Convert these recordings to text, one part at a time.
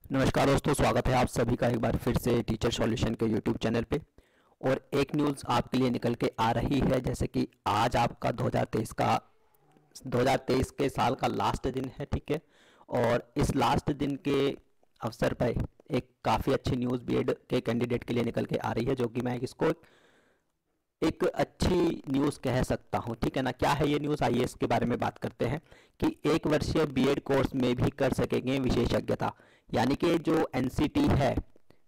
नमस्कार दोस्तों, स्वागत है आप सभी का एक बार फिर से टीचर सॉल्यूशन के यूट्यूब चैनल पे। और एक न्यूज़ आपके लिए निकल के आ रही है, जैसे कि आज आपका 2023 के साल का लास्ट दिन है, ठीक है। और इस लास्ट दिन के अवसर पर एक काफ़ी अच्छी न्यूज़ बीएड के कैंडिडेट के लिए निकल के आ रही है, जो कि मैं इसको एक अच्छी न्यूज़ कह सकता हूँ, ठीक है ना। क्या है ये न्यूज़, आइए इसके बारे में बात करते हैं कि 1 वर्षीय बीएड कोर्स में भी कर सकेंगे विशेषज्ञता। यानी कि जो एनसीटी है,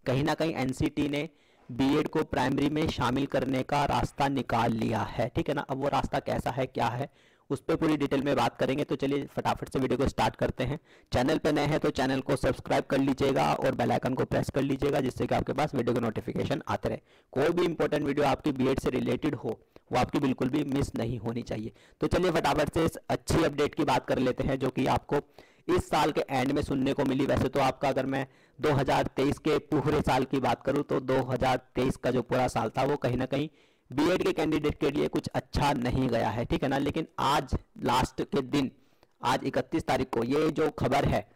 कहीं ना कहीं एनसीटी ने बीएड को प्राइमरी में शामिल करने का रास्ता निकाल लिया है, ठीक है ना। अब वो रास्ता कैसा है, क्या है, उस पर पूरी डिटेल में बात करेंगे। तो चलिए फटाफट से वीडियो को स्टार्ट करते हैं। चैनल पर नए हैं तो चैनल को सब्सक्राइब कर लीजिएगा और बेल आइकन को प्रेस कर लीजिएगा, जिससे कि आपके पास वीडियो का नोटिफिकेशन आते रहे। कोई भी इंपॉर्टेंट वीडियो आपकी बीएड से रिलेटेड हो, वो आपकी बिल्कुल भी मिस नहीं होनी चाहिए। तो चलिए फटाफट से इस अच्छी अपडेट की बात कर लेते हैं, जो कि आपको इस साल के एंड में सुनने को मिली। वैसे तो आपका, अगर मैं 2023 के पूरे साल की बात करूं, तो 2023 का जो पूरा साल था वो कहीं ना कहीं बीएड के कैंडिडेट के लिए कुछ अच्छा नहीं गया है, ठीक है ना। लेकिन आज लास्ट के दिन, आज 31 तारीख को ये जो खबर है,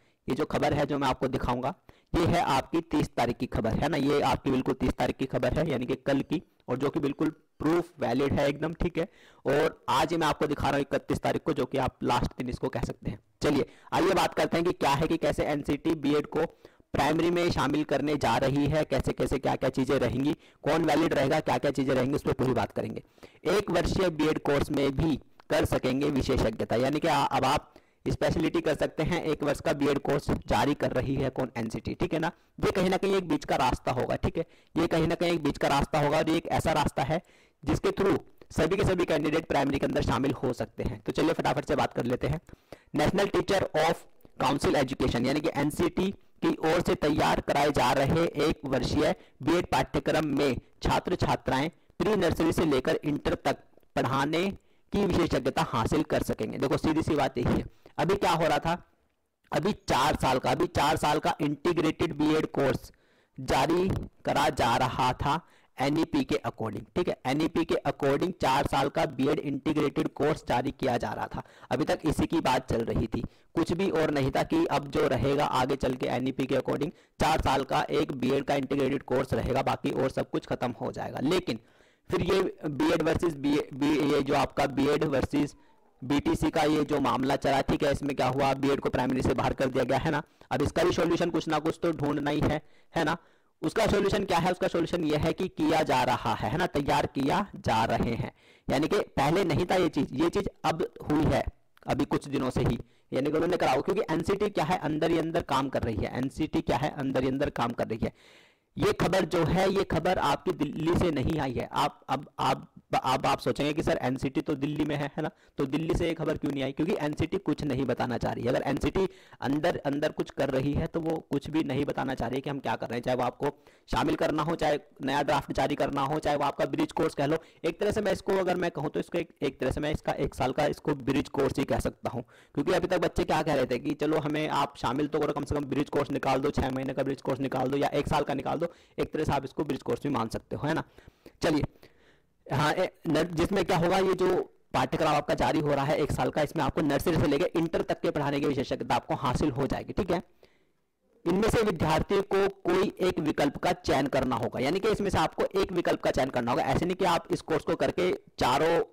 जो मैं आपको दिखाऊंगा, ये है आपकी 30 तारीख की खबर है ना। ये आपकी बिल्कुल 30 तारीख की खबर है, यानी कि कल की, और जो कि बिल्कुल प्रूफ वैलिड है एकदम, ठीक है। और आज ही मैं आपको दिखा रहा हूँ 31 तारीख को, जो कि आप लास्ट दिन इसको कह सकते हैं। चलिए आइए बात करते हैं कि क्या है, कि कैसे एनसीटी बीएड को प्राइमरी में शामिल करने जा रही है, कैसे कैसे क्या क्या चीजें रहेंगी, कौन वैलिड रहेगा, क्या क्या चीजें रहेंगी, उस पर पूरी बात करेंगे। 1 वर्षीय बीएड कोर्स में भी कर सकेंगे विशेषज्ञता, यानी कि अब आप स्पेशलिटी कर सकते हैं। 1 वर्ष का बीएड कोर्स जारी कर रही है कौन, एनसीटी, ठीक है ना। ये कहीं ना कहीं एक बीच का रास्ता होगा, ठीक है। ये कहीं ना कहीं एक बीच का रास्ता होगा, और ये एक ऐसा रास्ता है जिसके थ्रू सभी के सभी कैंडिडेट प्राइमरी के अंदर शामिल हो सकते हैं। तो चलिए फटाफट से बात कर लेते हैं। National teacher of council education, यानी कि एनसीटी की ओर से तैयार कराए जा रहे 1 वर्षीय बीएड पाठ्यक्रम में छात्र छात्राएं प्री नर्सरी से लेकर इंटर तक पढ़ाने की विशेषज्ञता हासिल कर सकेंगे। देखो सीधी सी बात यही है, अभी क्या हो रहा था, अभी 4 साल का इंटीग्रेटेड बीएड कोर्स जारी करा जा रहा था एनईपी के अकॉर्डिंग, ठीक है। एनईपी के अकॉर्डिंग 4 साल का बीएड इंटीग्रेटेड कोर्स जारी किया जा रहा था। अभी तक इसी की बात चल रही थी, कुछ भी और नहीं था कि अब जो रहेगा आगे चल के एनईपी के अकॉर्डिंग 4 साल का एक बीएड का इंटीग्रेटेड कोर्स रहेगा, बाकी और सब कुछ खत्म हो जाएगा। लेकिन फिर ये बीएड वर्सेस ये जो आपका बीएड वर्सेस बीटीसी का ये जो मामला चला, ठीक है, इसमें क्या हुआ, बीएड को प्राइमरी से बाहर कर दिया गया है ना। अब इसका भी सॉल्यूशन कुछ ना कुछ तो ढूंढना ही है ना। उसका सॉल्यूशन क्या है, उसका सॉल्यूशन ये है कि किया जा रहा है ना, तैयार किया जा रहे हैं। यानी कि पहले नहीं था ये चीज अब हुई है, अभी कुछ दिनों से ही, यानी कि उन्होंने कराओ, क्योंकि एनसीटी क्या है, अंदर ही अंदर काम कर रही है। एनसीटी क्या है, अंदर ही अंदर काम कर रही है। ये खबर जो है, ये खबर आपकी दिल्ली से नहीं आई है। आप सोचेंगे कि सर एनसीटी तो दिल्ली में है ना, तो दिल्ली से ये खबर क्यों नहीं आई, क्योंकि एनसीटी कुछ नहीं बताना चाह रही है। अगर एनसीटी अंदर अंदर कुछ कर रही है, तो वो कुछ भी नहीं बताना चाह रही है कि हम क्या कर रहे हैं, चाहे वो आपको शामिल करना हो, चाहे नया ड्राफ्ट जारी करना हो, चाहे वो आपका ब्रिज कोर्स कह लो। एक तरह से मैं इसको, अगर मैं कहूँ तो इसको एक तरह से मैं इसका 1 साल का इसको ब्रिज कोर्स ही कह सकता हूँ। क्योंकि अभी तक बच्चे क्या कह रहे थे कि चलो हमें आप शामिल तो करो, कम से कम ब्रिज कोर्स निकाल दो, 6 महीने का ब्रिज कोर्स निकाल दो या 1 साल का निकाल दो। एक तरह से आप इसको ब्रिज कोर्स भी मान सकते हो, है ना। चलिए, हाँ, जिसमें क्या होगा, ये जो पाठ्यक्रम आपका जारी हो रहा है 1 साल का, इसमें आपको नर्सरी से लेकर इंटर तक के पढ़ाने की विशेषज्ञता आपको हासिल हो जाएगी, ठीक है। इनमें से विद्यार्थी को कोई एक विकल्प का चयन करना होगा, यानी कि इसमें से आपको एक विकल्प का चयन करना होगा। ऐसे नहीं कि आप इस कोर्स को करके चारों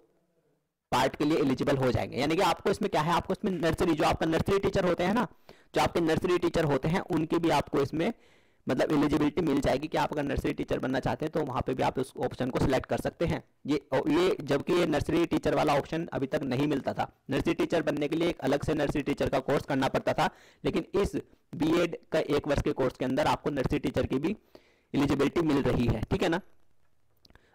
पार्ट के लिए एलिजिबल हो जाएंगे। यानी कि आपको इसमें क्या है, आपको इसमें नर्सरी, जो आपका नर्सरी टीचर होते हैं ना, जो आपके नर्सरी टीचर होते हैं, उनकी भी आपको इसमें मतलब एलिजिबिलिटी मिल जाएगी कि आप अगर नर्सरी टीचर बनना चाहते हैं तो वहां पे भी आप उस ऑप्शन को सिलेक्ट कर सकते हैं। ये जबकि ये नर्सरी टीचर वाला ऑप्शन अभी तक नहीं मिलता था। नर्सरी टीचर बनने के लिए एक अलग से नर्सरी टीचर का कोर्स करना पड़ता था, लेकिन इस बीएड का 1 वर्ष के कोर्स के अंदर आपको नर्सरी टीचर की भी एलिजिबिलिटी मिल रही है, ठीक है ना।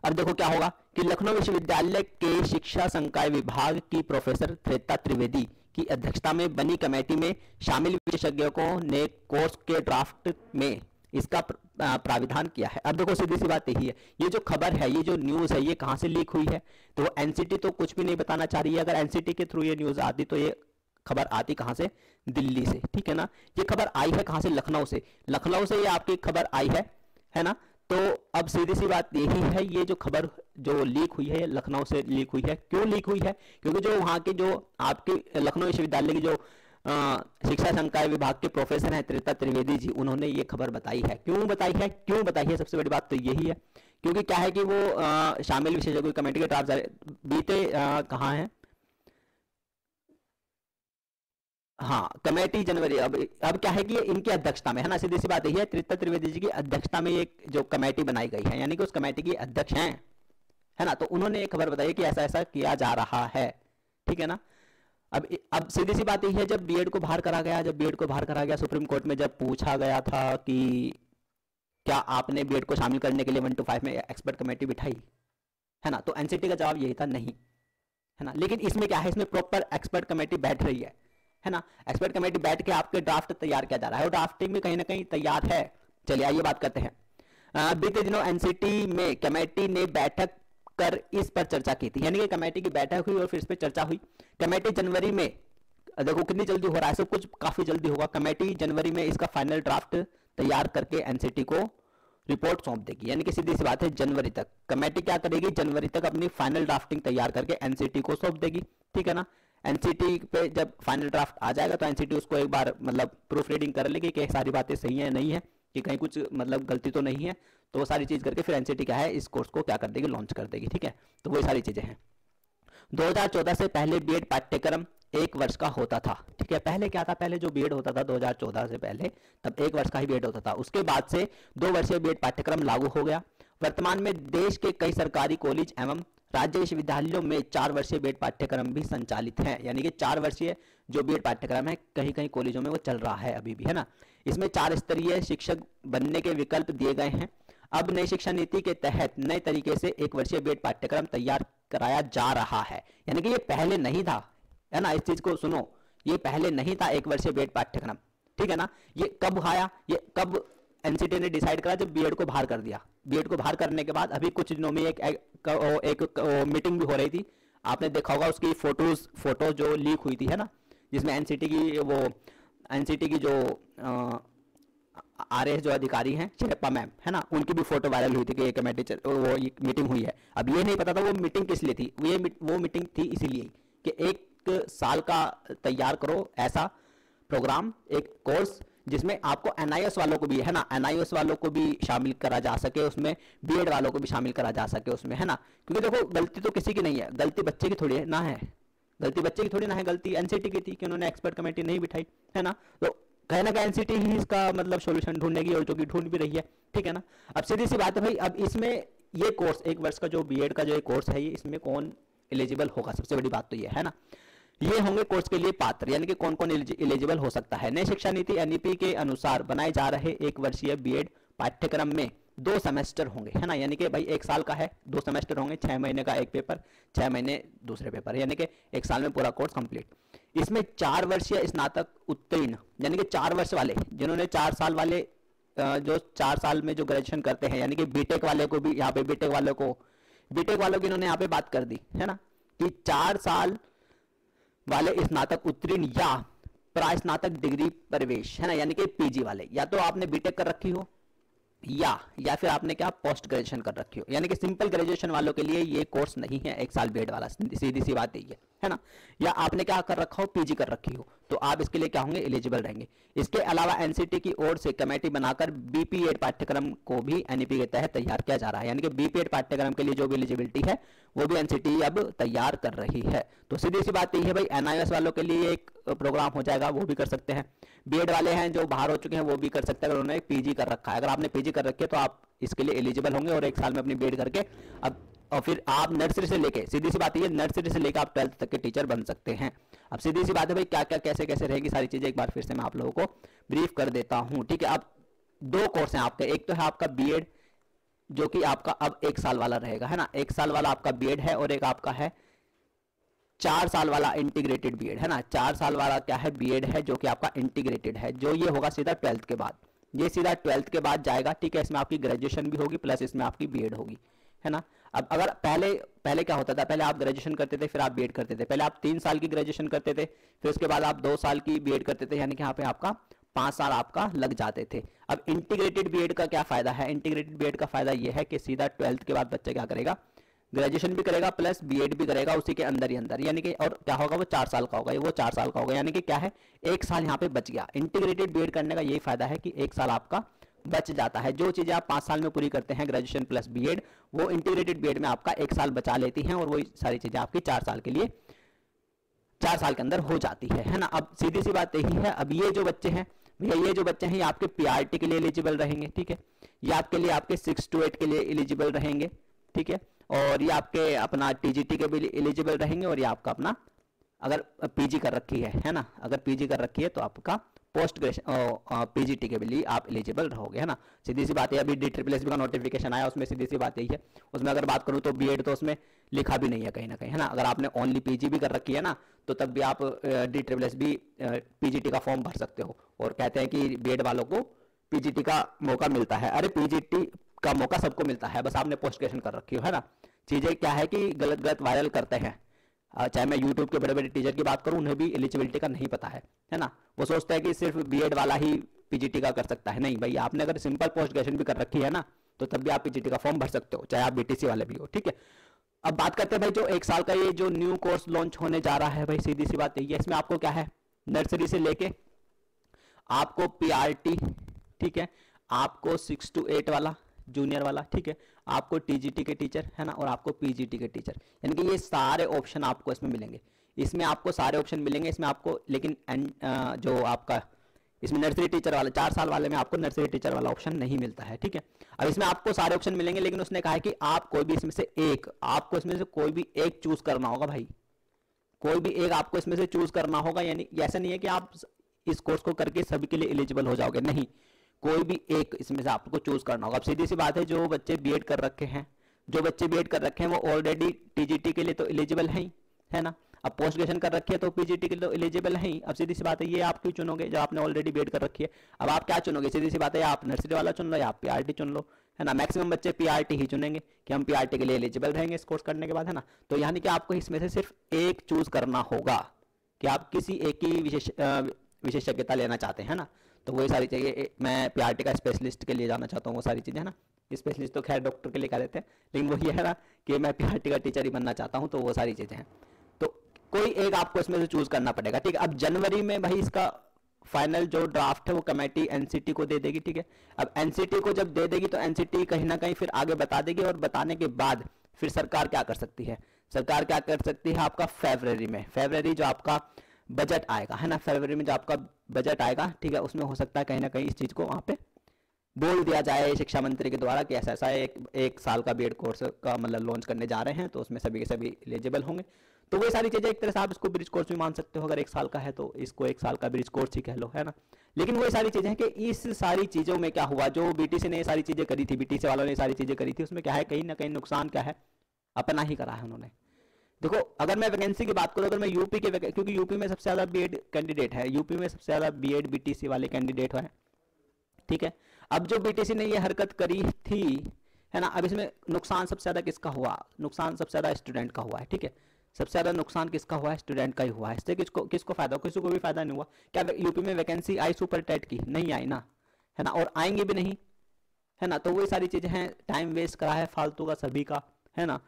अब देखो क्या होगा कि लखनऊ विश्वविद्यालय के शिक्षा संकाय विभाग की प्रोफेसर त्रेता त्रिवेदी की अध्यक्षता में बनी कमेटी में शामिल विशेषज्ञों ने कोर्स के ड्राफ्ट में इसका प्राविधान किया है। अब देखो सीधी सी बात यही है, ये जो खबर है, ये जो न्यूज है, ये कहां से लीक हुई है, तो एनसीटी तो कुछ भी नहीं बताना चाह रही है। अगर एनसीटी के थ्रू ये न्यूज आती तो ये खबर आती कहां से, दिल्ली से, ठीक है ना। ये खबर आई है कहां से, लखनऊ से। लखनऊ से ये आपकी खबर आई है ना। तो अब सीधी सी बात यही है, ये जो खबर जो लीक हुई है लखनऊ से लीक हुई है। क्यों लीक हुई है, क्योंकि जो वहां के जो आपके लखनऊ विश्वविद्यालय की जो शिक्षा संकाय विभाग के प्रोफेसर हैं त्रिता त्रिवेदी जी, उन्होंने ये खबर बताई है। क्यों बताई है, सबसे बड़ी बात तो यही है क्योंकि क्या है कि वो शामिल विशेषज्ञों की कमेटी के ड्राफ्ट बीते कहाँ है, हाँ कमेटी जनवरी, अब क्या है कि इनकी अध्यक्षता में है ना, सीधी सी बात यही है, त्रिता त्रिवेदी जी की अध्यक्षता में एक जो कमेटी बनाई गई है, यानी कि उस कमेटी की अध्यक्ष हैं, है ना। तो उन्होंने एक खबर बताई कि ऐसा ऐसा किया जा रहा है, ठीक है ना। अब सीधी सी बात यही है, जब बीएड को बाहर करा गया, सुप्रीम कोर्ट में जब पूछा गया था कि क्या आपने बीएड को शामिल करने के लिए 1 to 5 में एक्सपर्ट कमेटी बिठाई, है ना, तो एनसीटी का जवाब यही था नहीं, है ना। लेकिन इसमें क्या है, इसमें प्रॉपर एक्सपर्ट कमेटी बैठ रही है ना, एक्सपर्ट कमेटी बैठ के आपके ड्राफ्ट तैयार किया जा रहा है और ड्राफ्टिंग भी कहीं ना कहीं तैयार है। चलिए आइए बात करते हैं। बीते दिनों एनसीटी में कमेटी ने बैठक कर इस पर चर्चा की थी, यानी कि कमेटी की बैठक हुई और फिर इस पर चर्चा हुई। कमेटी जनवरी में, देखो कितनी जल्दी हो रहा है, सब कुछ काफी जल्दी होगा। कमेटी जनवरी में इसका फाइनल ड्राफ्ट तैयार करके एनसीटी को रिपोर्ट सौंप देगी, यानी कि सीधी सी बात है जनवरी तक कमेटी क्या करेगी, जनवरी तक अपनी फाइनल ड्राफ्टिंग तैयार करके एनसीटी को सौंप देगी, ठीक है ना। एनसीटी पे जब फाइनल ड्राफ्ट आ जाएगा तो एनसीटी उसको एक बार मतलब प्रूफ रीडिंग कर लेगी कि सारी बातें सही है नहीं है, कि कहीं कुछ मतलब गलती तो नहीं है, तो वो सारी चीज करके फिर एनसीटी क्या है इस कोर्स को क्या कर देगी, लॉन्च कर देगी, ठीक है। तो वो सारी चीजें हैं। 2014 से पहले बीएड पाठ्यक्रम 1 वर्ष का होता था, ठीक है। पहले क्या था, पहले जो बीएड होता था 2014 से पहले, तब 1 वर्ष का ही बीएड होता था। उसके बाद से 2 वर्षीय बीएड पाठ्यक्रम लागू हो गया। वर्तमान में देश के कई सरकारी कॉलेज एवं राज्य विश्वविद्यालयों में 4 वर्षीय बीएड पाठ्यक्रम भी संचालित है, यानी कि 4 वर्षीय जो बीएड पाठ्यक्रम है कहीं कहीं कॉलेजों में वो चल रहा है अभी भी, है ना। इसमें 4 स्तरीय शिक्षक बनने के विकल्प दिए गए हैं। अब नई शिक्षा नीति के तहत नए तरीके से 1 वर्षीय बीएड पाठ्यक्रम तैयार कराया जा रहा है, यानी कि ये पहले नहीं था, है ना। इस चीज को सुनो, ये पहले नहीं था 1 वर्षीय बीएड पाठ्यक्रम, ठीक है ना। ये कब आया, ये कब एनसीटी ने डिसाइड करा, जब बीएड को बाहर कर दिया। बीएड को बाहर करने के बाद अभी कुछ दिनों में एक मीटिंग भी हो रही थी, आपने देखा होगा उसकी फोटो जो लीक हुई थी, है ना, जिसमें एनसीटी की जो आरएस जो अधिकारी हैं चिरप्पा मैम, है ना, उनकी भी फोटो वायरल हुई थी कि एक कमेटी वो मीटिंग हुई है। अब ये नहीं पता था वो मीटिंग किस लिए थी, वो मीटिंग थी इसीलिए कि 1 साल का तैयार करो ऐसा प्रोग्राम, एक कोर्स जिसमें आपको एनआईएस वालों को भी, है ना, एनआईएस वालों को भी शामिल करा जा सके उसमें, बीएड वालों को भी शामिल करा जा सके उसमें, है ना। क्योंकि देखो गलती तो किसी की नहीं है, गलती बच्चे की थोड़ी है ना, है गलती बच्चे की थोड़ी ना है, गलती एनसीटी की थी कि उन्होंने एक्सपर्ट कमेटी नहीं बिठाई, है ना। तो कहीं ना कहीं एनसीटी ही इसका मतलब सोल्यूशन ढूंढेगी और जो कि ढूंढ भी रही है, ठीक है ना। अब सीधी सी बात है भाई, अब इसमें ये कोर्स 1 वर्ष का जो बीएड का जो कोर्स है, ये इसमें कौन एलिजिबल होगा, सबसे बड़ी बात तो ये है ना। ये होंगे कोर्स के लिए पात्र, यानी कि कौन कौन एलिजिबल हो सकता है। नई शिक्षा नीति एनईपी के अनुसार बनाए जा रहे 1 वर्षीय बीएड पाठ्यक्रम में 2 सेमेस्टर होंगे, है ना, यानी कि भाई 1 साल का है, 2 सेमेस्टर होंगे, 6 महीने का एक पेपर, 6 महीने दूसरे पेपर, यानी कि 1 साल में पूरा कोर्स कंप्लीट। इसमें 4 वर्षीय स्नातक उत्तीर्ण, यानी कि 4 वर्ष वाले, जिन्होंने 4 साल वाले जो 4 साल में जो ग्रेजुएशन करते हैं, यानी कि बीटेक वाले को भी यहाँ पे बीटेक वालों की इन्होंने यहाँ पे बात कर दी, है ना, कि 4 साल वाले स्नातक उत्तीर्ण या प्रास्नातक डिग्री प्रवेश, है ना, यानी कि पीजी वाले, या तो आपने बीटेक कर रखी हो या फिर आपने क्या पोस्ट ग्रेजुएशन कर रखी हो, यानी कि सिंपल ग्रेजुएशन वालों के लिए ये कोर्स नहीं है 1 साल बीएड वाला, सीधी सी बात यही है ना। या आपने क्या कर रखा हो, पीजी कर रखी हो, तो आप इसके लिए क्या होंगे, एलिजिबल रहेंगे। इसके अलावा एनसीटी की ओर से कमेटी बनाकर बीपीएड पाठ्यक्रम को भी एनईपी के तहत तैयार किया जा रहा है, यानी कि बीपीएड पाठ्यक्रम के लिए जो भी एलिजिबिलिटी है वो भी एनसीटी अब तैयार कर रही है। तो सीधी सी बात यही है भाई, एनआईएस वालों के लिए एक प्रोग्राम हो जाएगा, वो भी कर सकते हैं। बीएड वाले हैं जो बाहर हो चुके हैं वो भी कर सकते हैं, अगर उन्होंने पीजी कर रखा है। अगर आपने पीजी कर रखी है तो आप इसके लिए एलिजिबल होंगे और 1 साल में अपनी बीएड करके अब और फिर आप नर्सरी से लेके, सीधी सी बात है, नर्सरी से लेकर आप 12th तक के टीचर बन सकते हैं। अब सीधी सी बात है भाई, क्या क्या कैसे कैसे रहेगी सारी चीजें एक बार फिर से मैं आप लोगों को ब्रीफ कर देता हूं, ठीक है। अब 2 कोर्स हैं आपके, एक तो है आपका बीएड जो कि आपका अब 1 साल वाला रहेगा, है ना, 1 साल वाला आपका बीएड है, और एक आपका है 4 साल वाला इंटीग्रेटेड बीएड, है ना। 4 साल वाला क्या है, बीएड है जो कि आपका इंटीग्रेटेड है, जो ये होगा सीधा 12th के बाद, ये सीधा 12th के बाद जाएगा, ठीक है। इसमें आपकी ग्रेजुएशन भी होगी प्लस इसमें आपकी बीएड होगी, है ना। अब अगर पहले क्या होता था, पहले आप ग्रेजुएशन करते थे फिर आप बीएड करते थे, पहले आप 3 साल की ग्रेजुएशन करते थे फिर उसके बाद आप 2 साल की बीएड करते थे, यानी कि यहाँ पे आपका 5 साल आपका लग जाते थे। अब इंटीग्रेटेड बीएड का क्या फायदा है, इंटीग्रेटेड बीएड का फायदा यह है कि सीधा 12th के बाद बच्चा क्या करेगा, ग्रेजुएशन भी करेगा प्लस बीएड भी करेगा उसी के अंदर ही अंदर, यानी कि और क्या होगा वो 4 साल का होगा, वो 4 साल का होगा, यानी कि क्या है 1 साल यहाँ पे बच गया। इंटीग्रेटेड बीएड करने का यही फायदा है कि 1 साल आपका बच जाता है। जो चीजें आप 5 साल में पूरी करते हैं ग्रेजुएशन प्लस बीएड, वो इंटीग्रेटेड बीएड में आपका 1 साल बचा लेती हैं और वही सारी चीजें आपकी 4 साल के लिए 4 साल के अंदर हो जाती है ना। अब सीधी सी बात यही है, अब ये जो बच्चे हैं भैया, ये जो बच्चे हैं ये आपके पीआरटी के लिए एलिजिबल रहेंगे, ठीक है, ये आपके लिए आपके 6 to 8 के लिए एलिजिबल रहेंगे, ठीक है, और ये आपके अपना टीजीटी के भी एलिजिबल रहेंगे, और ये आपका अपना अगर पीजी कर रखी है ना, अगर पीजी कर रखी है तो आपका पोस्ट ग्रेजुएशन पीजीटी के लिए आप एलिजिबल रहोगे, है ना। सीधी सी बात है, अभी DSSS का नोटिफिकेशन आया, उसमें सीधी सी बात यही है, उसमें अगर बात करूं तो बीएड तो उसमें लिखा भी नहीं है कहीं ना कहीं, है ना। अगर आपने ओनली पीजी भी कर रखी है ना, तो तब भी आप DSSS भी पीजीटी का फॉर्म भर सकते हो, और कहते हैं कि बीएड वालों को पीजीटी का मौका मिलता है। अरे पीजीटी का मौका सबको मिलता है, बस आपने पोस्ट ग्रेजुएशन कर रखी हो, है ना। चीजें क्या है कि गलत गलत वायरल करते हैं, चाहे मैं यूट्यूब के बड़े बड़े टीचर की बात करूं, उन्हें भी एलिजिबिलिटी का नहीं पता है ना। वो सोचते हैं कि सिर्फ बीएड वाला ही पीजीटी का कर सकता है, नहीं भाई, आपने अगर सिंपल पोस्ट ग्रेजुएशन भी कर रखी है ना, तो तब भी आप पीजीटी का फॉर्म भर सकते हो, चाहे आप बीटीसी वाले भी हो, ठीक है। अब बात करते हैं भाई, जो 1 साल का ये जो न्यू कोर्स लॉन्च होने जा रहा है भाई, सीधी सी बात यही है, इसमें आपको क्या है, नर्सरी से लेके आपको पीआरटी, ठीक है, आपको 6 to 8 वाला जूनियर वाला, ठीक है, आपको टीजीटी के टीचर, है ना, और आपको पीजीटी के टीचर, यानी कि ये सारे ऑप्शन आपको इसमें मिलेंगे, इसमें आपको सारे ऑप्शन मिलेंगे इसमें आपको। लेकिन जो आपका इसमें नर्सरी टीचर वाला 4 साल वाले में आपको नर्सरी टीचर वाला ऑप्शन नहीं मिलता है, ठीक है। अब इसमें आपको सारे ऑप्शन मिलेंगे, लेकिन उसने कहा है कि आप कोई भी इसमें से एक, आपको इसमें से कोई भी एक चूज करना होगा भाई, कोई भी एक आपको इसमें से चूज करना होगा, यानी ऐसा नहीं है कि आप इस कोर्स को करके सभी के लिए एलिजिबल हो जाओगे, नहीं, कोई भी एक इसमें से आपको चूज करना होगा। अब सीधी सी बात है, जो बच्चे बीएड कर रखे हैं, जो बच्चे बीएड कर रखे हैं वो ऑलरेडी टीजीटी के लिए तो एलिजिबल है ना। अब पोस्ट ग्रेजुएशन कर रखी है तो पीजीटी के लिए तो एलिजिबल है। अब सीधी सी बात है, ये आप क्यों चुनोगे जो आपने ऑलरेडी बीएड कर रखी है। अब आप क्या चुनोगे, सीधी सी बात है, आप नर्सरी वाला चुन लो या आप पीआरटी चुन लो, है ना। मैक्सिमम बच्चे पीआरटी ही चुनेंगे कि हम पीआरटी के लिए एलिजिबल रहेंगे इस कोर्स करने के बाद, है ना। तो यानी कि आपको इसमें से सिर्फ एक चूज करना होगा कि आप किसी एक की विशेषज्ञता लेना चाहते हैं ना। तो वही सारी चाहिए, मैं पीआरटी का स्पेशलिस्ट के लिए जाना चाहता हूँ, वो सारी चीज़ें, है ना। स्पेशलिस्ट तो खैर डॉक्टर के लिए कह देते हैं, लेकिन वही है ना कि मैं पीआरटी का टीचर ही बनना चाहता हूँ, तो वो सारी चीज़ें हैं। तो कोई एक आपको इसमें से चूज करना पड़ेगा, ठीक है। अब जनवरी में भाई इसका फाइनल जो ड्राफ्ट है वो कमेटी एनसीटी को दे देगी, ठीक है। अब एनसीटी को जब दे देगी तो एनसीटी कहीं ना कहीं फिर आगे बता देगी, और बताने के बाद फिर सरकार क्या कर सकती है, सरकार क्या कर सकती है आपका फरवरी जो आपका बजट आएगा, है ना, फरवरी में जो आपका बजट आएगा, ठीक है, उसमें हो सकता है कहीं ना कहीं इस चीज को वहां पे बोल दिया जाए शिक्षा मंत्री के द्वारा कि ऐसा ऐसा एक साल का बीएड कोर्स का मतलब लॉन्च करने जा रहे हैं, तो उसमें सभी के सभी एलिजिबल होंगे। तो वो सारी चीजें एक तरह से आप इसको ब्रिज कोर्स भी मान सकते हो, अगर 1 साल का है तो इसको 1 साल का ब्रिज कोर्स ही कह लो, है ना। लेकिन वो सारी चीजें हैं कि इस सारी चीजों में क्या हुआ, जो बीटीसी ने ये सारी चीजें करी थी, बीटीसी वालों ने ये सारी चीजें करी थी, उसमें क्या है कहीं ना कहीं नुकसान क्या है, अपना ही करा है उन्होंने। देखो अगर मैं वैकेंसी की बात करूं, अगर मैं यूपी के, क्योंकि यूपी में सबसे ज्यादा बीएड कैंडिडेट है, यूपी में सबसे ज्यादा बीएड बीटीसी वाले कैंडिडेट है, ठीक है। अब जो बीटीसी ने ये हरकत करी थी, है ना, अब इसमें नुकसान सबसे ज्यादा किसका हुआ, नुकसान सबसे ज्यादा स्टूडेंट का हुआ है, ठीक है। सबसे ज्यादा नुकसान किसका हुआ है, स्टूडेंट का ही हुआ है। इससे किसको फायदा, किसी को भी फायदा नहीं हुआ। क्या यूपी में वैकेंसी आई सुपर टेट की, नहीं आई ना, है ना, और आएंगे भी नहीं, है ना। तो वही सारी चीजें हैं, टाइम वेस्ट करा है फालतू का सभी का, है ना,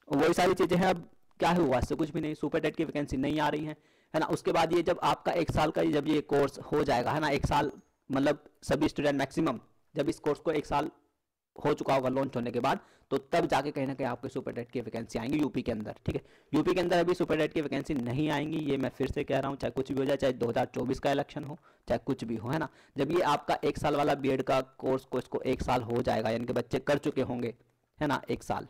वही सारी चीजें हैं। अब क्या हुआ, इससे कुछ भी नहीं, सुपर टेट की वैकेंसी नहीं आ रही है ना। उसके बाद ये जब आपका 1 साल का जब ये कोर्स हो जाएगा, है ना, 1 साल मतलब सभी स्टूडेंट मैक्सिमम जब इस कोर्स को 1 साल हो चुका होगा लॉन्च होने के बाद, तो तब जाके कहीं ना कहीं आपके सुपर टेट की वैकेंसी आएंगी यूपी के अंदर, ठीक है। यूपी के अंदर अभी सुपर टेट की वैकेंसी नहीं आएंगी, ये मैं फिर से कह रहा हूँ, चाहे कुछ भी हो जाए, चाहे 2024 का इलेक्शन हो, चाहे कुछ भी हो, है ना। जब ये आपका 1 साल वाला बीएड का कोर्स को इसको 1 साल हो जाएगा, यानी कि बच्चे कर चुके होंगे, है ना, 1 साल,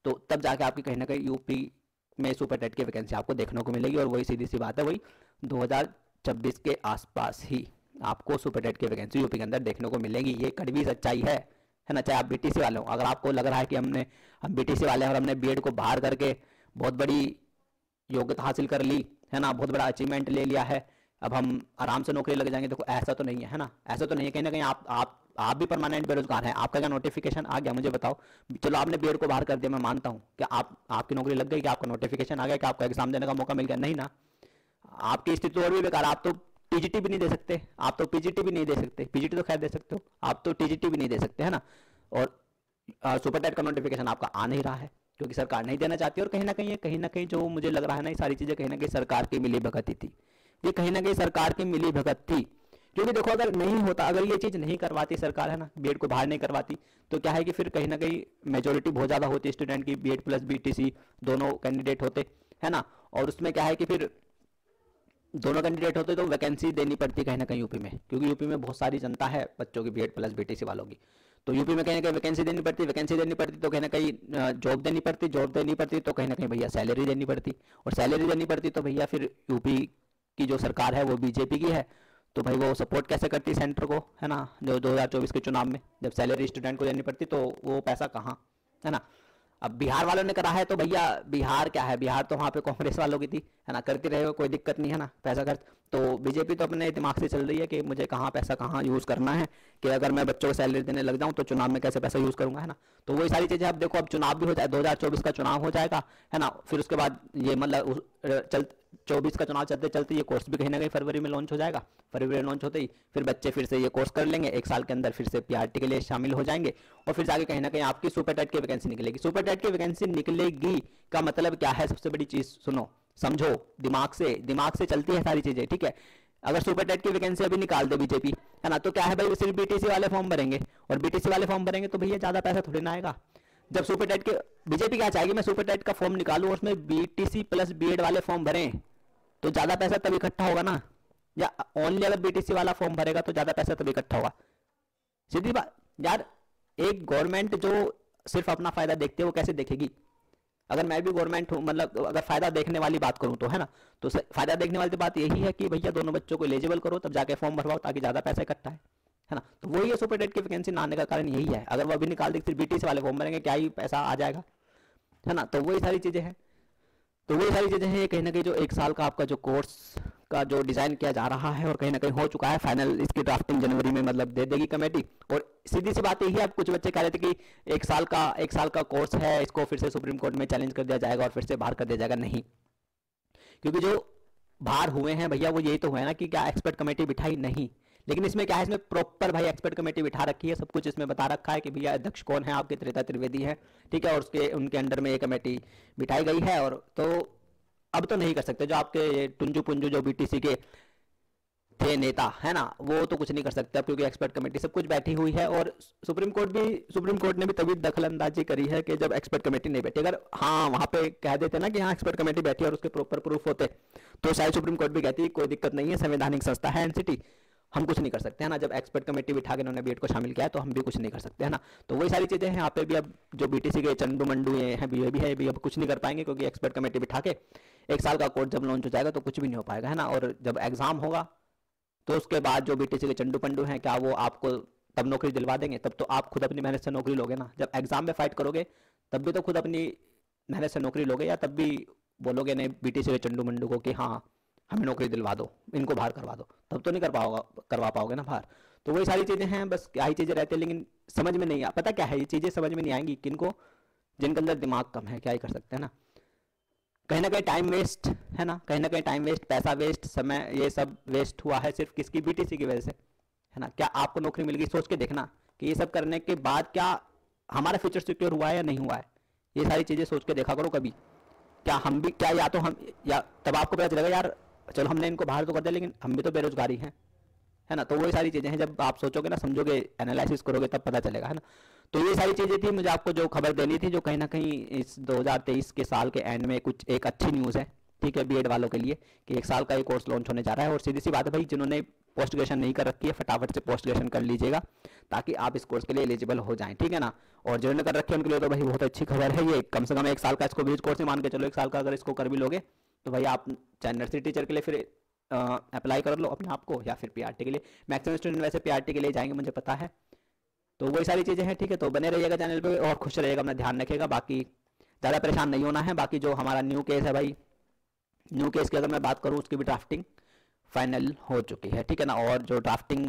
तो तब जाके आपकी कहीं ना कहीं यूपी में सुपर टेट की वैकेंसी आपको देखने को मिलेगी। और वही सीधी सी बात है, वही 2026 के आसपास ही आपको सुपर टेट की वैकेंसी यूपी के अंदर देखने को मिलेगी। ये कड़वी सच्चाई है ना। चाहे आप बीटीसी वाले हो, अगर आपको लग रहा है कि हम बीटीसी वाले हैं और हमने बीएड को बाहर करके बहुत बड़ी योग्यता हासिल कर ली, है ना, बहुत बड़ा अचीवमेंट ले लिया है, अब हम आराम से नौकरी लग जाएंगे, देखो ऐसा तो नहीं है ना, ऐसा तो नहीं है। कहीं ना कहीं आप भी परमानेंट बेरोजगार हैं। आपका क्या नोटिफिकेशन आ गया, मुझे बताओ। चलो आपने बीएड को बाहर कर दिया, मैं मानता हूँ, क्या आपकी नौकरी लग गई, क्या आपका नोटिफिकेशन आ गया, क्या आपको एग्जाम देने का मौका मिल गया, नहीं ना। आपकी स्थिति और भी बेकार, आप तो टीजीटी भी नहीं दे सकते, आप तो पीजीटी भी नहीं दे सकते, पीजीटी तो खैर दे सकते हो, आप तो टीजीटी भी नहीं दे सकते, है ना। और सुपर टेट का नोटिफिकेशन आपका आ नहीं रहा है, क्योंकि सरकार नहीं देना चाहती। और कहीं ना कहीं जो मुझे लग रहा है ना, ये सारी चीज़ें कहीं ना कहीं सरकार की मिली भगत थी, ये कहीं ना कहीं सरकार की मिली भगत थी। क्योंकि देखो अगर नहीं होता, अगर ये चीज़ नहीं करवाती सरकार है ना, बीएड को बाहर नहीं करवाती, तो क्या है कि फिर कहीं ना कहीं मेजोरिटी बहुत ज़्यादा होती स्टूडेंट की, बीएड प्लस बीटीसी दोनों कैंडिडेट होते है ना। और उसमें क्या है कि फिर दोनों कैंडिडेट होते तो वैकेंसी देनी पड़ती कहीं ना कहीं यूपी में, क्योंकि यूपी में बहुत सारी जनता है बच्चों की बीएड प्लस बीटीसी वालों की। तो यूपी में कहीं ना कहीं वैकेंसी देनी पड़ती, वैकेंसी देनी पड़ती तो कहीं ना कहीं जॉब देनी पड़ती, जॉब देनी पड़ती तो कहीं ना कहीं भैया सैलरी देनी पड़ती, और सैलरी देनी पड़ती तो भैया फिर यूपी की जो सरकार है वो बीजेपी की है, तो भाई वो सपोर्ट कैसे करती सेंटर को, है ना। जो 2024 के चुनाव में जब सैलरी स्टूडेंट को देनी पड़ती तो वो पैसा कहाँ, है ना। अब बिहार वालों ने करा है तो भैया बिहार क्या है, बिहार तो वहाँ पे कांग्रेस वालों की थी, है ना, करती रहे, कोई दिक्कत नहीं है ना, पैसा खर्च। तो बीजेपी तो अपने दिमाग से चल रही है कि मुझे कहाँ पैसा कहाँ यूज़ करना है, कि अगर मैं बच्चों को सैलरी देने लग जाऊँ तो चुनाव में कैसे पैसा यूज़ करूँगा, है ना। तो वही सारी चीज़ें अब देखो, अब चुनाव भी हो जाए, 2024 का चुनाव हो जाएगा, है ना, फिर उसके बाद ये मतलब चल 24 का चुनाव चलते चलते ये कोर्स भी कहीं ना कहीं फरवरी में लॉन्च हो जाएगा, फरवरी में लॉन्च होते ही फिर बच्चे फिर से ये कोर्स कर लेंगे, एक साल के अंदर फिर से पीआरटी के लिए शामिल हो जाएंगे, और फिर जाके कहीं ना कहीं आपकी सुपर टेट की वैकेंसी निकलेगी। सुपर टेट की वैकेंसी निकलेगी का मतलब क्या है, सबसे बड़ी चीज़ सुनो, समझो, दिमाग से चलती है सारी चीज़ें, ठीक है। अगर सुपर टेट की वैकेंसी अभी निकाल दे बीजेपी, है ना, तो क्या है भाई, सिर्फ बीटीसी वाले फॉर्म भरेंगे, और बीटीसी वाले फॉर्म भरेंगे तो भैया ज़्यादा पैसा थोड़ी ना आएगा। जब सुपर टेट के बीजेपी क्या चाहेगी, मैं सुपर टेट का फॉर्म निकालूं और उसमें बीटीसी प्लस बीएड वाले फॉर्म भरें तो ज़्यादा पैसा तब इकट्ठा होगा ना, या ओनली अगर बीटीसी वाला फॉर्म भरेगा तो ज़्यादा पैसा तब इकट्ठा होगा। सीधी बात यार, एक गवर्नमेंट जो सिर्फ अपना फायदा देखती है वो कैसे देखेगी। अगर मैं भी गवर्नमेंट हूँ, मतलब अगर फायदा देखने वाली बात करूँ तो, है ना, तो फायदा देखने वाली बात यही है कि भैया दोनों बच्चों को एलिजिबल करो, तब जाके फॉर्म भरवाओ ताकि ज़्यादा पैसा इकट्ठा है ना। तो वही है, सुपर टेट की वैकेंसी ना आने का कारण यही है। अगर वो अभी निकाल देती बीटीसी वाले फॉर्म भरेंगे, क्या ही पैसा आ जाएगा, है ना। तो वही सारी चीज़ें हैं, तो वही सारी चीज़ें हैं कहीं ना कहीं, जो एक साल का आपका जो कोर्स का जो डिज़ाइन किया जा रहा है और कहीं ना कहीं हो चुका है फाइनल, इसकी ड्राफ्टिंग जनवरी में मतलब दे देगी कमेटी। और सीधी सी बात यही है, अब कुछ बच्चे कह रहे थे कि एक साल का कोर्स है, इसको फिर से सुप्रीम कोर्ट में चैलेंज कर दिया जाएगा और फिर से बाहर कर दिया जाएगा। नहीं, क्योंकि जो बाहर हुए हैं भैया वो यही तो हुआ है ना कि क्या एक्सपर्ट कमेटी बिठाई, नहीं, लेकिन इसमें क्या है, इसमें प्रॉपर भाई एक्सपर्ट कमेटी बिठा रखी है, सब कुछ इसमें बता रखा है कि भैया अध्यक्ष कौन है आपके, त्रिता त्रिवेदी है, ठीक है, और उसके उनके अंडर में ये कमेटी बिठाई गई है। और तो अब तो नहीं कर सकते, जो आपके टुंजू पुंजू जो बीटीसी के थे नेता, है ना, वो तो कुछ नहीं कर सकते अब, क्योंकि एक्सपर्ट कमेटी सब कुछ बैठी हुई है। और सुप्रीम कोर्ट ने भी तभी दखल अंदाजी करी है कि जब एक्सपर्ट कमेटी नहीं बैठी। अगर हाँ वहाँ पे कह देते ना कि हाँ एक्सपर्ट कमेटी बैठी और उसके प्रॉपर प्रूफ होते, तो शायद सुप्रीम कोर्ट भी कहती कोई दिक्कत नहीं है, संवैधानिक संस्था है एनसीटी, हम कुछ नहीं कर सकते, है ना। जब एक्सपर्ट कमेटी बिठा के उन्होंने बीएड को शामिल किया है तो हम भी कुछ नहीं कर सकते, है ना। तो वही सारी चीज़ें हैं यहाँ पे भी। अब जो बीटीसी के चंडू मंडू ये हैं, ये भी है, भी अब कुछ नहीं कर पाएंगे, क्योंकि एक्सपर्ट कमेटी बिठा के एक साल का कोर्स जब लॉन्च हो जाएगा तो कुछ भी नहीं हो पाएगा, है ना। और जब एग्जाम होगा तो उसके बाद जो बीटीसी के चंडू पंडू हैं, क्या वो आपको तब नौकरी दिलवा देंगे? तब तो आप खुद अपनी मेहनत से नौकरी लोगे ना। जब एग्जाम में फाइट करोगे तब भी तो खुद अपनी मेहनत से नौकरी लोगे, या तब भी बोलोगे नहीं बीटीसी के चंडू मंडू को कि हाँ हमें नौकरी दिलवा दो, इनको बाहर करवा दो, तब तो नहीं करवा पाओगे ना बाहर। तो वही सारी चीज़ें हैं, बस क्या ही चीज़ें रहती है, लेकिन समझ में नहीं पता क्या है, ये चीज़ें समझ में नहीं आएंगी किनको, जिनके अंदर दिमाग कम है, क्या ही कर सकते हैं ना। कहीं ना कहीं टाइम वेस्ट है ना, कहीं ना कहीं टाइम वेस्ट, पैसा वेस्ट, समय, ये सब वेस्ट हुआ है सिर्फ किसकी, बीटीसी की वजह से, है ना। क्या आपको नौकरी मिल गई, सोच के देखना कि ये सब करने के बाद क्या हमारा फ्यूचर सिक्योर हुआ है या नहीं हुआ है, ये सारी चीज़ें सोच के देखा करो कभी। क्या हम भी, क्या या तो हम, या तब आपको पता चलेगा यार चलो हमने इनको बाहर तो कर दिया लेकिन हम भी तो बेरोजगारी हैं, है ना। तो वही सारी चीज़ें हैं, जब आप सोचोगे ना, समझोगे, एनालिसिस करोगे तब पता चलेगा, है ना। तो ये सारी चीज़ें थी, मुझे आपको जो खबर देनी थी, जो कहीं ना कहीं इस 2023 के साल के एंड में कुछ एक अच्छी न्यूज़ है, ठीक है, बीएड वालों के लिए, कि एक साल का ये कोर्स लॉन्च होने जा रहा है। और सीधी सी बात है भाई, जिन्होंने पोस्ट ग्रेजुएशन नहीं कर रखी है फटाफट से पोस्ट ग्रेजुएशन कर लीजिएगा ताकि आप इस कोर्स के लिए एलिजिबल हो जाएं, ठीक है ना। और जिन्होंने कर रखे हैं उनके लिए तो भाई बहुत अच्छी खबर है ये, कम से कम एक साल का इसको ब्रिज कोर्स ही मान के चलो, एक साल का अगर इसको कर भी लोगे तो भाई आप चाहे नर्सरी टीचर के लिए फिर अप्लाई कर लो अपने आप को, या फिर पीआरटी के लिए। मैक्सिमम स्टूडेंट वैसे पीआरटी के लिए जाएंगे मुझे पता है। तो वही सारी चीज़ें हैं, ठीक है। तो बने रहिएगा चैनल पे और खुश रहिएगा, अपना ध्यान रखिएगा, बाकी ज़्यादा परेशान नहीं होना है। बाकी जो हमारा न्यू केस है भाई, न्यू केस की अगर मैं बात करूँ उसकी भी ड्राफ्टिंग फाइनल हो चुकी है, ठीक है ना। और जो ड्राफ्टिंग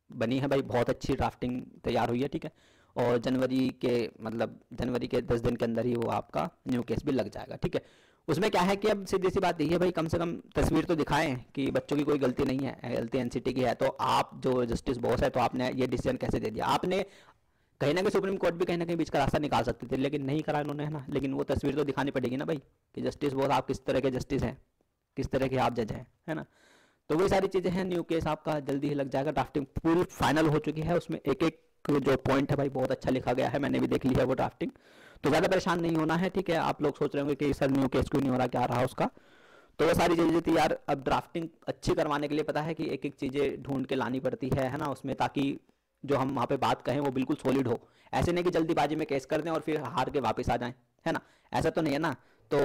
बनी है भाई, बहुत अच्छी ड्राफ्टिंग तैयार हुई है, ठीक है। और जनवरी के 10 दिन के अंदर ही वो आपका न्यू केस भी लग जाएगा, ठीक है। उसमें क्या है कि अब सीधी सी बात यही है भाई, कम से कम तस्वीर तो दिखाएं कि बच्चों की कोई गलती नहीं है, गलती एनसीटी की है। तो आप जो जस्टिस बॉस है, तो आपने ये डिसीजन कैसे दे दिया? आपने कहीं ना कहीं सुप्रीम कोर्ट भी कहीं ना कहीं बीच का रास्ता निकाल सकते थे, लेकिन नहीं करा उन्होंने, है ना। लेकिन वो तस्वीर तो दिखानी पड़ेगी ना भाई, कि जस्टिस बोर्ड आप किस तरह के जस्टिस हैं, किस तरह के आप जज हैं, है ना। तो वही सारी चीज़ें हैं। न्यू केस आपका जल्दी ही लग जाएगा, ड्राफ्टिंग पूरी फाइनल हो चुकी है, उसमें एक एक जो पॉइंट है भाई बहुत अच्छा लिखा गया है, मैंने भी देख लिया है वो ड्राफ्टिंग। तो ज़्यादा परेशान नहीं होना है, ठीक है। आप लोग सोच रहे होंगे कि सर न्यू केस क्यों नहीं हो रहा, क्या रहा उसका। तो वो सारी चीज़ें थी यार, अब ड्राफ्टिंग अच्छी करवाने के लिए पता है कि एक एक चीज़ें ढूंढ के लानी पड़ती है ना उसमें, ताकि जो हम वहाँ पे बात कहें वो बिल्कुल सॉलिड हो। ऐसे नहीं कि जल्दीबाजी में केस कर दें और फिर हार के वापस आ जाएं, है ना। ऐसा तो नहीं है ना। तो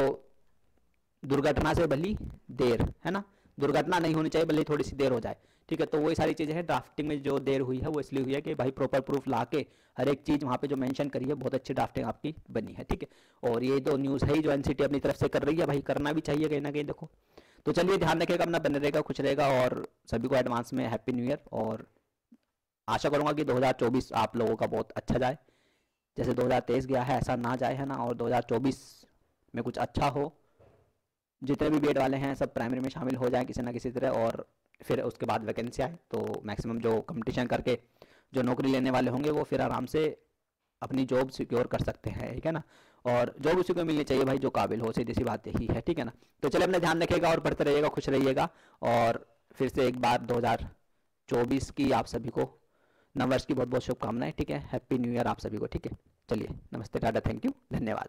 दुर्घटना से भली देर, है ना, दुर्घटना नहीं होनी चाहिए, भले थोड़ी सी देर हो जाए, ठीक है। तो वही सारी चीज़ें हैं। ड्राफ्टिंग में जो देर हुई है वो इसलिए हुई है कि भाई प्रॉपर प्रूफ ला के हर एक चीज़ वहाँ पे जो मेंशन करी है, बहुत अच्छी ड्राफ्टिंग आपकी बनी है, ठीक है। और ये तो न्यूज़ है ही जो एनसीटी अपनी तरफ से कर रही है, भाई करना भी चाहिए कहीं ना कहीं, देखो। तो चलिए ध्यान रखिएगा अपना, बने रहेगा, खुश रहेगा, और सभी को एडवांस में हैप्पी न्यू ईयर। और आशा करूँगा कि 2024 आप लोगों का बहुत अच्छा जाए, जैसे 2023 गया है ऐसा ना जाए, है ना। और 2024 में कुछ अच्छा हो, जितने भी बीएड वाले हैं सब प्राइमरी में शामिल हो जाएं किसी ना किसी तरह, और फिर उसके बाद वैकेंसी आए तो मैक्सिमम जो कंपटीशन करके जो नौकरी लेने वाले होंगे वो फिर आराम से अपनी जॉब सिक्योर कर सकते हैं, ठीक है ना। और जॉब उसी को मिलनी चाहिए भाई जो काबिल हो, सीधी सी बात यही है, ठीक है ना। तो चलिए अपना ध्यान रखिएगा और पढ़ते रहिएगा, खुश रहिएगा। और फिर से एक बार 2024 की आप सभी को नववर्ष की बहुत बहुत शुभकामनाएं, ठीक है। हैप्पी न्यू ईयर आप सभी को, ठीक है। चलिए नमस्ते, टाटा, थैंक यू, धन्यवाद।